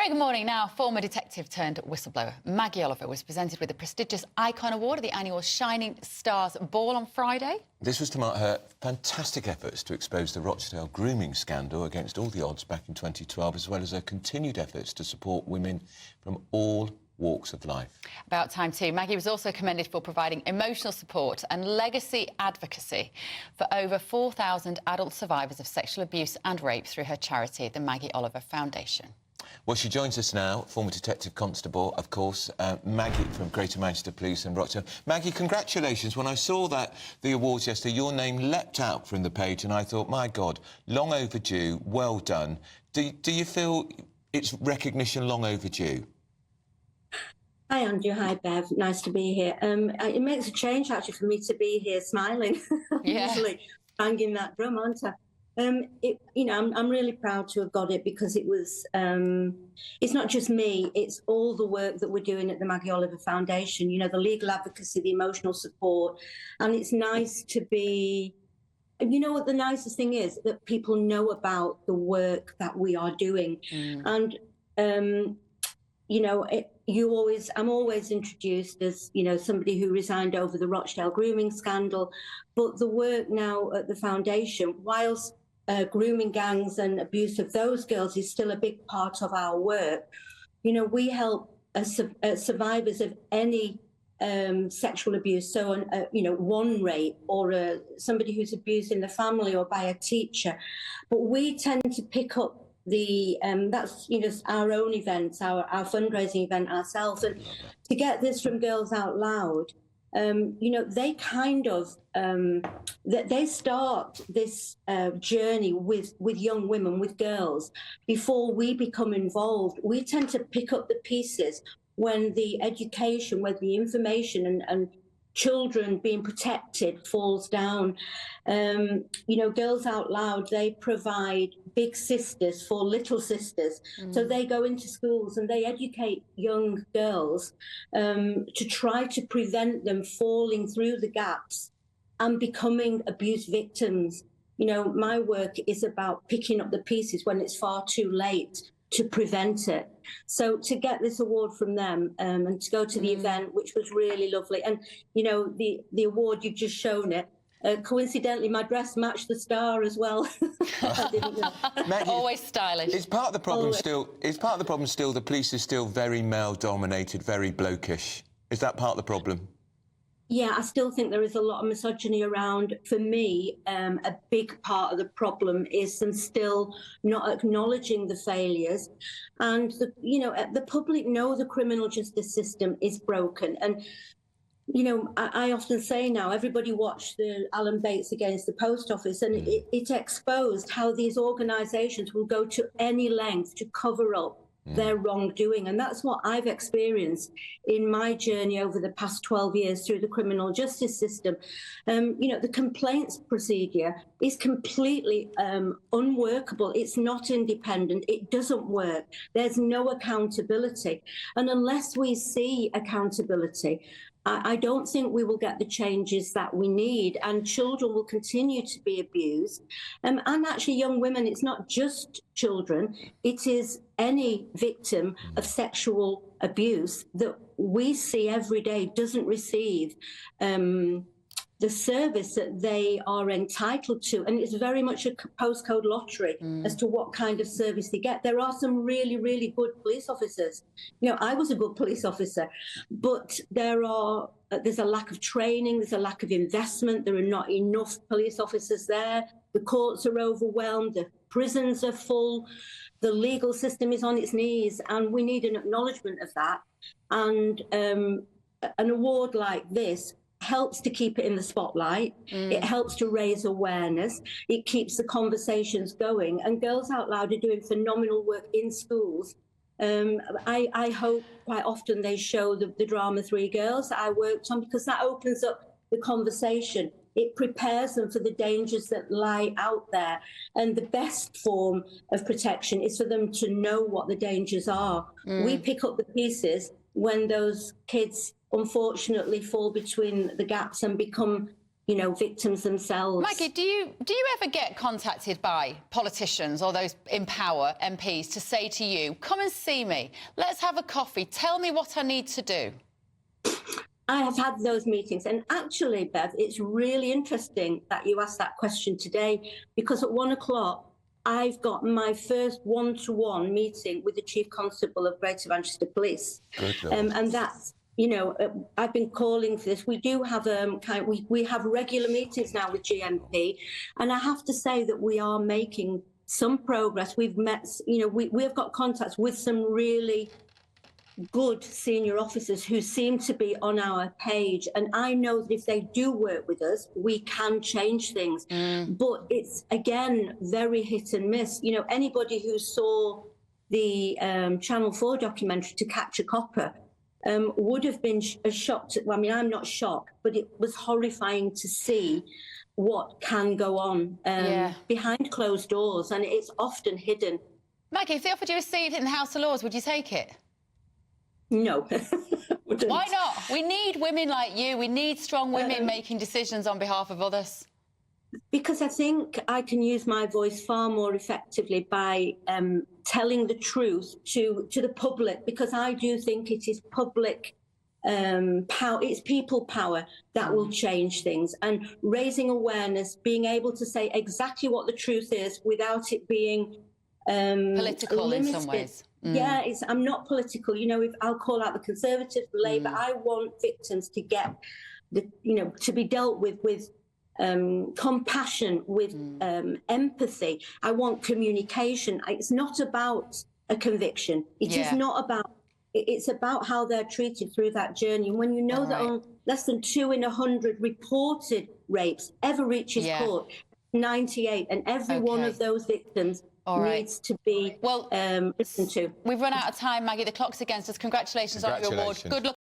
Very good morning. Now, former detective turned whistleblower Maggie Oliver was presented with the prestigious Icon Award at the annual Shining Stars Ball on Friday. This was to mark her fantastic efforts to expose the Rochdale grooming scandal against all the odds back in 2012, as well as her continued efforts to support women from all walks of life. About time too. Maggie was also commended for providing emotional support and legacy advocacy for over 4,000 adult survivors of sexual abuse and rape through her charity, the Maggie Oliver Foundation. Well, she joins us now, former Detective Constable, of course, Maggie from Greater Manchester Police and Rochdale. Maggie, congratulations. When I saw the awards yesterday, your name leapt out from the page and I thought, my God, long overdue, well done. Do you feel it's recognition long overdue? Hi, Andrew. Hi, Bev. Nice to be here. It makes a change, actually, for me to be here smiling. Yeah. Usually banging that drum, aren't I? I'm really proud to have got it because it was, it's not just me, it's all the work that we're doing at the Maggie Oliver Foundation, you know, the legal advocacy, the emotional support. And it's nice to be, you know what the nicest thing is? That people know about the work that we are doing. And, you know, I'm always introduced as, you know, somebody who resigned over the Rochdale grooming scandal. But the work now at the foundation, whilst grooming gangs and abuse of those girls is still a big part of our work, you know, we help survivors of any sexual abuse. So, you know, one rape or somebody who's abused in the family or by a teacher. But we tend to pick up that's, you know, our own events, our fundraising event ourselves. And to get this from Girls Out Loud, you know, they kind of, they start this journey with young women, with girls. Before we become involved, we tend to pick up the pieces when the education, when the information and children being protected falls down. You know, Girls Out Loud, they provide big sisters for little sisters. So they go into schools and they educate young girls to try to prevent them falling through the gaps and becoming abuse victims. You know, my work is about picking up the pieces when it's far too late to prevent it. So to get this award from them and to go to the event, which was really lovely. And, you know, the award, you've just shown it. Coincidentally, my dress matched the star as well. I didn't know. Maggie, always stylish. Is part of the problem still the police is still very male-dominated, very blokish? Is that part of the problem? Yeah, I still think there is a lot of misogyny around. For me, a big part of the problem is them still not acknowledging the failures. And, you know, the public know the criminal justice system is broken. And, you know, I often say now, everybody watched the Alan Bates against the post office, and it exposed how these organisations will go to any length to cover up their wrongdoing. And that's what I've experienced in my journey over the past 12 years through the criminal justice system. You know, the complaints procedure is completely unworkable. It's not independent. It doesn't work. There's no accountability. And unless we see accountability, I don't think we will get the changes that we need, and children will continue to be abused. And actually young women, it's not just children, it is any victim of sexual abuse that we see every day doesn't receive the service that they are entitled to. And it's very much a postcode lottery as to what kind of service they get. There are some really, really good police officers. You know, I was a good police officer, but there's a lack of training, there's a lack of investment, there are not enough police officers there, the courts are overwhelmed, the prisons are full, the legal system is on its knees, and we need an acknowledgement of that. And an award like this helps to keep it in the spotlight. It helps to raise awareness. It keeps the conversations going. And Girls Out Loud are doing phenomenal work in schools. I hope quite often they show the drama Three Girls that I worked on, because that opens up the conversation. It prepares them for the dangers that lie out there. And the best form of protection is for them to know what the dangers are. We pick up the pieces when those kids unfortunately fall between the gaps and become victims themselves. Maggie, do you ever get contacted by politicians or those in power, MPs, to say to you, come and see me, let's have a coffee, tell me what I need to do? I have had those meetings, and actually, Bev, it's really interesting that you asked that question today, because at 1 o'clock I've got my first one-to-one meeting with the Chief Constable of Greater Manchester Police. And that's, I've been calling for this. We do have we have regular meetings now with GMP, and I have to say that we are making some progress. We've met, we have got contacts with some really good senior officers who seem to be on our page, and I know that if they do work with us, we can change things. But it's, again, very hit and miss. Anybody who saw the Channel 4 documentary To Catch a Copper would have been shocked. Well, I mean, I'm not shocked, but it was horrifying to see what can go on behind closed doors, and it's often hidden. Maggie, if they offered you a seat in the House of Lords, would you take it? No. Why not? We need women like you. We need strong women making decisions on behalf of others. Because I think I can use my voice far more effectively by telling the truth to the public, because I do think it is public power, it's people power that will change things. And raising awareness, being able to say exactly what the truth is without it being political limited. In some ways. Yeah, I'm not political. If I'll call out the Conservative, Labour, I want victims to get, to be dealt with compassion, with empathy. I want communication. It's not about a conviction. It is not about. It's about how they're treated through that journey. And when you know that on less than 2 in 100 reported rapes ever reaches court, 98, and every one of those victims needs to be listened to. We've run out of time, Maggie. The clock's against us. Congratulations on your award. Good luck.